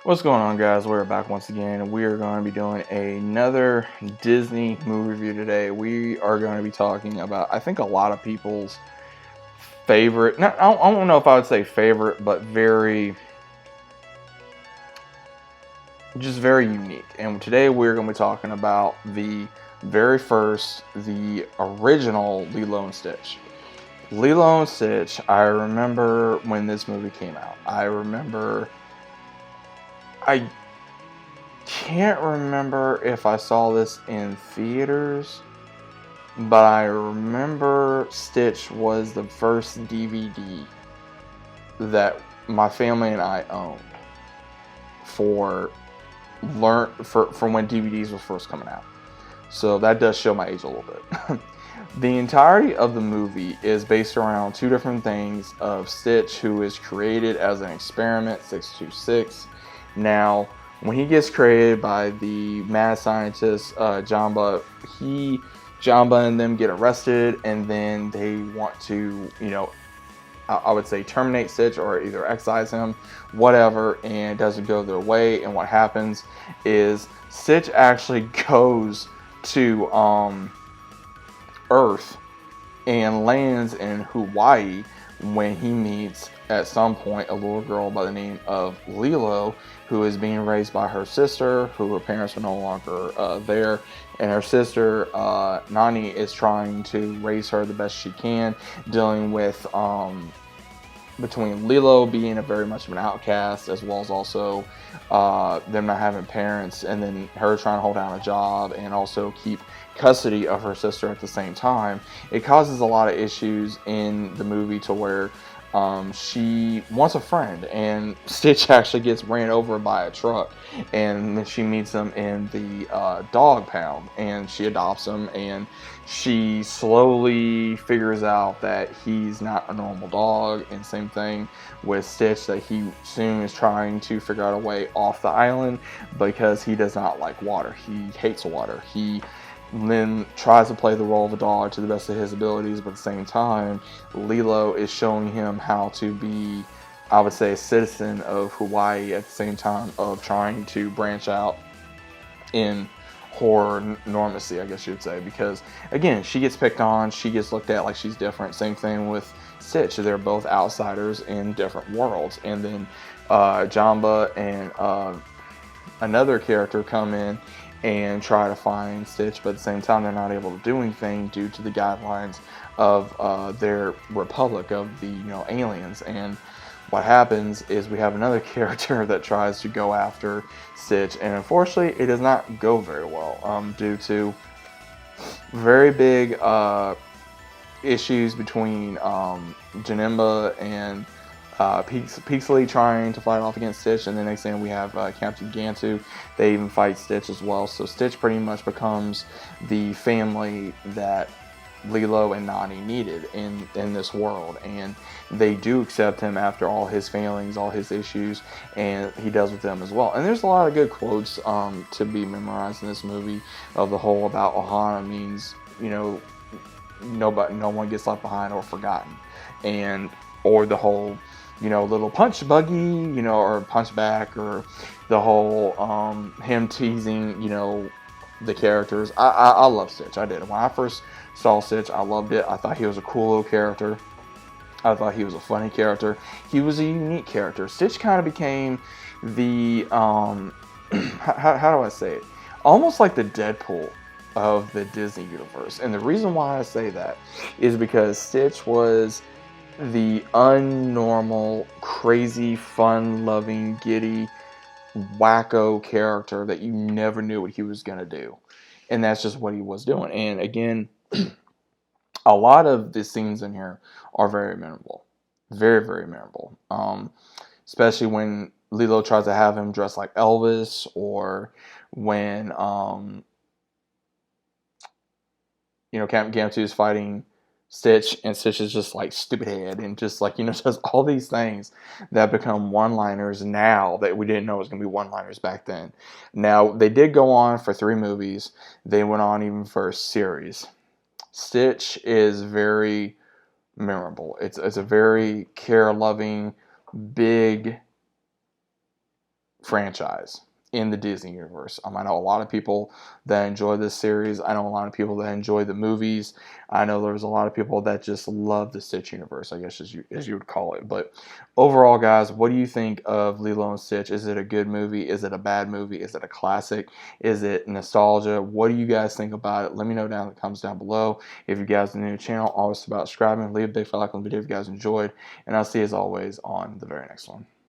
What's going on, guys? We're back once again, and we are going to be doing another Disney movie review today. We are going to be talking about, I think, a lot of people's favorite. Not, I don't know if I would say favorite, but just very unique. And today we're going to be talking about the very first, the original Lilo and Stitch. Lilo and Stitch. I remember when this movie came out. I can't remember if I saw this in theaters, but I remember Stitch was the first DVD that my family and I owned for for when DVDs was first coming out. So that does show my age a little bit. The entirety of the movie is based around two different things of Stitch, who is created as an experiment, 626. Now, when he gets created by the mad scientist Jamba, Jamba and them get arrested, and then they want to, I would say terminate Stitch or either excise him, whatever, and it doesn't go their way. And what happens is Stitch actually goes to Earth and lands in Hawaii when he meets at some point a little girl by the name of LILO, who is being raised by her sister, who her parents are no longer there, and her sister Nani is trying to raise her the best she can, dealing with between Lilo being a very much of an outcast, as well as also them not having parents, and then her trying to hold down a job and also keep custody of her sister at the same time. It causes a lot of issues in the movie to where she wants a friend, and Stitch actually gets ran over by a truck, and then she meets him in the dog pound, and she adopts him, and she slowly figures out that he's not a normal dog. And same thing with Stitch, that he soon is trying to figure out a way off the island because he does not like water. He hates water. He then tries to play the role of a dog to the best of his abilities, but at the same time, Lilo is showing him how to be, I would say, a citizen of Hawaii at the same time of trying to branch out in horror normacy, I guess you would say, because again, she gets picked on, she gets looked at like she's different. Same thing with Stitch. They're both outsiders in different worlds. And then Jamba and another character come in and try to find Stitch, but at the same time they're not able to do anything due to the guidelines of their republic, of the aliens. And what happens is we have another character that tries to go after Stitch, and unfortunately it does not go very well due to very big issues between Janemba and Pixley trying to fight off against Stitch, and the next thing we have Captain Gantu. They even fight Stitch as well. So Stitch pretty much becomes the family that Lilo and Nani needed in this world, and they do accept him after all his failings, all his issues, and he does with them as well. And there's a lot of good quotes to be memorized in this movie of the whole about Ohana means, no one gets left behind or forgotten, and or the whole little punch buggy, or punch back, or the whole him teasing, the characters. I love Stitch. I did. When I first saw Stitch, I loved it. I thought he was a cool little character. I thought he was a funny character. He was a unique character. Stitch kind of became the how do I say it? Almost like the Deadpool of the Disney universe. And the reason why I say that is because Stitch was the unnormal, crazy, fun-loving, giddy, wacko character that you never knew what he was going to do. And that's just what he was doing. And again, a lot of the scenes in here are very memorable. Very, very memorable. Especially when Lilo tries to have him dress like Elvis, or when, Captain Gamtu is fighting Stitch, and Stitch is just like stupid head, and just like, does all these things that become one-liners now that we didn't know was going to be one-liners back then. Now, they did go on for 3 movies. They went on even for a series. Stitch is very memorable. It's a very care-loving, big franchise in the Disney universe. I know a lot of people that enjoy this series. I know a lot of people that enjoy the movies. I know there's a lot of people that just love the Stitch universe, I guess as you would call it. But overall, guys, what do you think of Lilo and Stitch? Is it a good movie? Is it a bad movie? Is it a classic? Is it nostalgia? What do you guys think about it? Let me know down in the comments down below. If you guys are new to the channel, always about subscribing. Leave a big fat like on the video if you guys enjoyed. And I'll see you as always on the very next one.